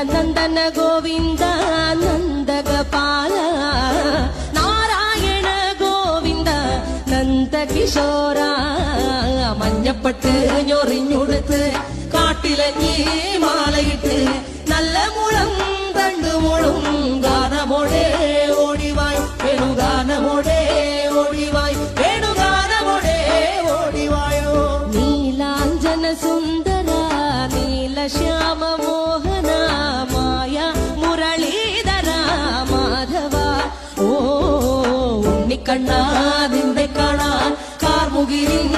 നന്ദന ഗോവിന്ദ നന്ദഗപാല നാരായണ ഗോവിന്ദ നന്ദകിശോര മഞ്ഞപ്പെട്ട് ഞൊറിഞ്ഞുടുത്ത് കാട്ടിലഞ്ഞി മാലയിട്ട് നല്ല മുളം തണ്ടുമുളും ഗാനമോടെ ഓടിവായ് വേണുഗാനമോടെ ഓടിവായ് വേണുഗാനമോടെ ഓടിവായോ നീലാഞ്ജന സുന്ദര നീലശ്യാമ മോഹന മായ മുരളീധര മാധവ ഓ ഉണ്ണിക്കണ്ണാ നിന്റെ കാണാൻ കാർമുകിലിൻ